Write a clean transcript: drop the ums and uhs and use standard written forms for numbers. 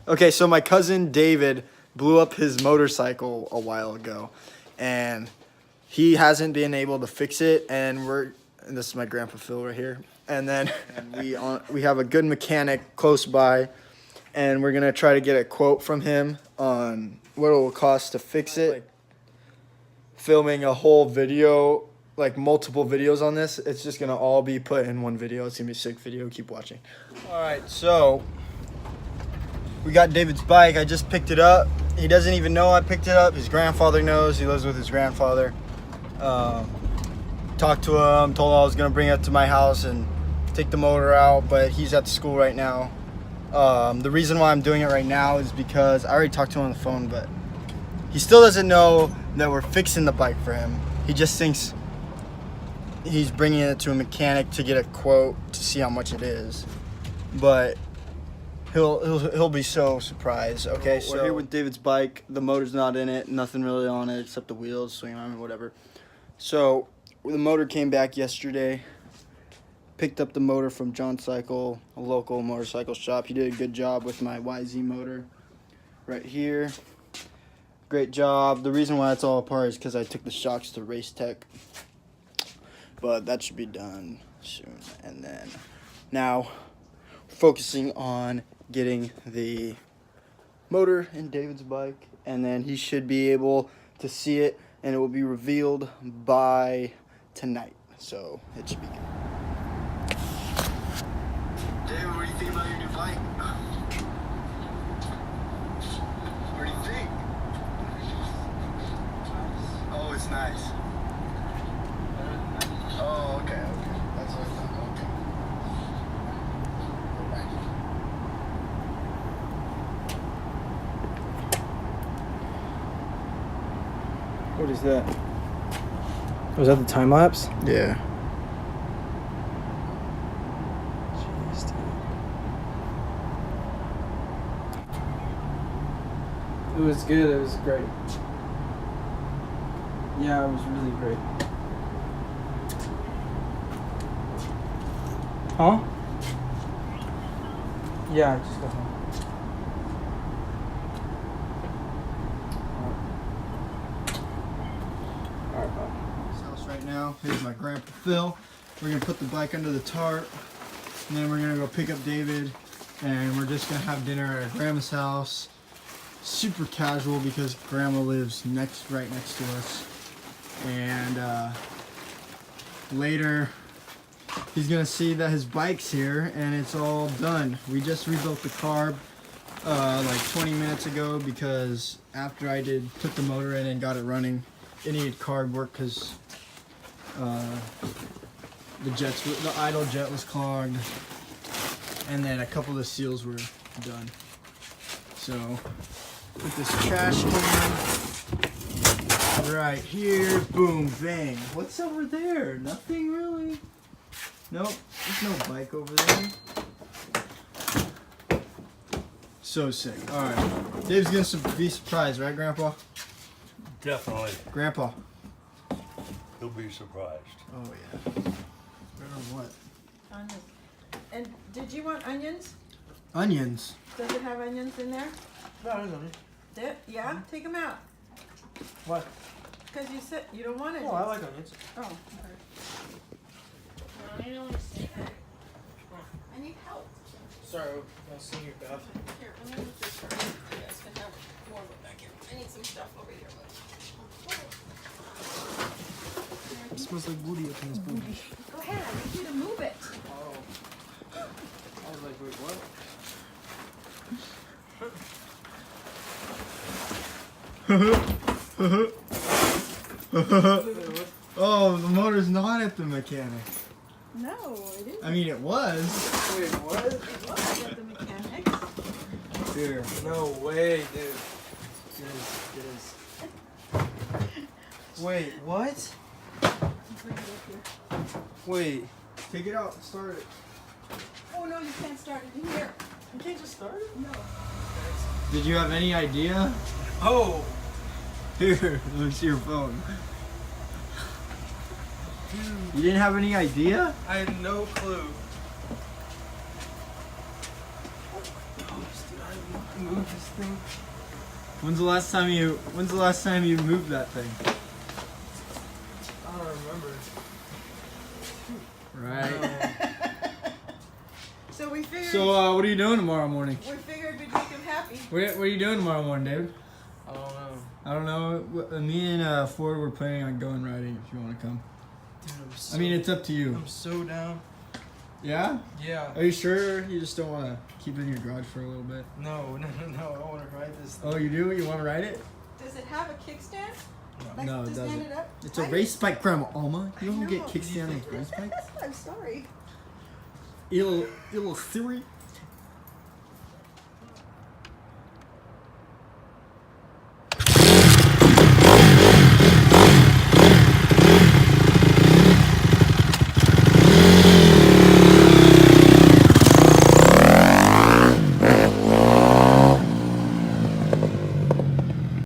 Okay, so my cousin David blew up his motorcycle a while ago, and he hasn't been able to fix it. And this is my grandpa Phil right here. And then we have a good mechanic close by, and we're gonna try to get a quote from him on what it will cost to fix it. Filming a whole video, like multiple videos on this. It's just gonna all be put in one video. It's gonna be a sick video. Keep watching. All right, so we got David's bike. I just picked it up. He doesn't even know I picked it up. His grandfather knows. He lives with his grandfather. Talked to him, told him I was gonna bring it to my house and take the motor out, but he's at school right now. The reason why I'm doing it right now is because I already talked to him on the phone, but he still doesn't know that we're fixing the bike for him. He just thinks he's bringing it to a mechanic to get a quote to see how much it is, but he'll be so surprised. Okay, so we're here with David's bike. The motor's not in it, nothing really on it except the wheels, swing arm, whatever. So the motor came back yesterday. Picked up the motor from John Cycle, a local motorcycle shop. He did a good job with my YZ motor right here. Great job. The reason why it's all apart is because I took the shocks to Race Tech, but that should be done soon. And then now focusing on getting the motor in David's bike, and then he should be able to see it, and it will be revealed by tonight. So it should be good. David, what do you think about your new bike? What do you think? Oh, it's nice. Oh, okay. That's what I thought. Okay. What is that? Was that the time lapse? Yeah. Jeez, dude. It was good. It was great. Yeah, it was really great. Huh? Yeah, just go home. Alright, bye. House right now. Here's my grandpa Phil. We're gonna put the bike under the tarp, and then we're gonna go pick up David, and we're just gonna have dinner at grandma's house. Super casual because grandma lives right next to us. And later he's gonna see that his bike's here and it's all done. We just rebuilt the carb like 20 minutes ago because after I took the motor in and got it running, it needed carb work because the idle jet was clogged, and then a couple of the seals were done. So put this trash can right here, boom, bang. What's over there? Nothing really. Nope, there's no bike over there. So sick. All right, Dave's gonna be surprised, right, Grandpa? Definitely. Grandpa. He'll be surprised. Oh yeah. What? Onions. And did you want onions? Onions. Does it have onions in there? No, I don't know. Yeah? Take them out. What? Because you said you don't want it. Oh, I like onions. Oh, okay. No, I don't see that. I need help. Sorry, I'll see you, Beth. Here, let me move this first. You guys can have more of it back here. I need some stuff over here. It smells like booty up in this booty. Go ahead, I need you to move it. Oh. I was like, wait, what? Oh, the motor's not at the mechanic. No, it isn't. I mean, it was. Wait, what? It was at the mechanics. Here. No way, dude. It is. Wait, what? Bring it up here. Wait. Take it out. Start it. Oh no, you can't start it in here. You can't just start it? No. Did you have any idea? Oh! Here, let me see your phone. You didn't have any idea? I had no clue. Oh my gosh, dude, I move this thing. When's the last time you moved that thing? I don't remember. Right. So we figured. So what are you doing tomorrow morning? we figured we'd make him happy. What are you doing tomorrow morning, David? I don't know. I don't know. Me and Ford were planning on going riding if you want to come. Dude, I'm so, I mean, it's up to you. I'm so down. Yeah? Yeah. Are you sure you just don't want to keep it in your garage for a little bit? No. I want to ride this thing. Oh, you do? You want to ride it? Does it have a kickstand? Like, No, it to stand doesn't. it up? It's a I race bike, Grandma Alma. You I don't get know. kickstand on race bikes? I'm sorry. You little silly.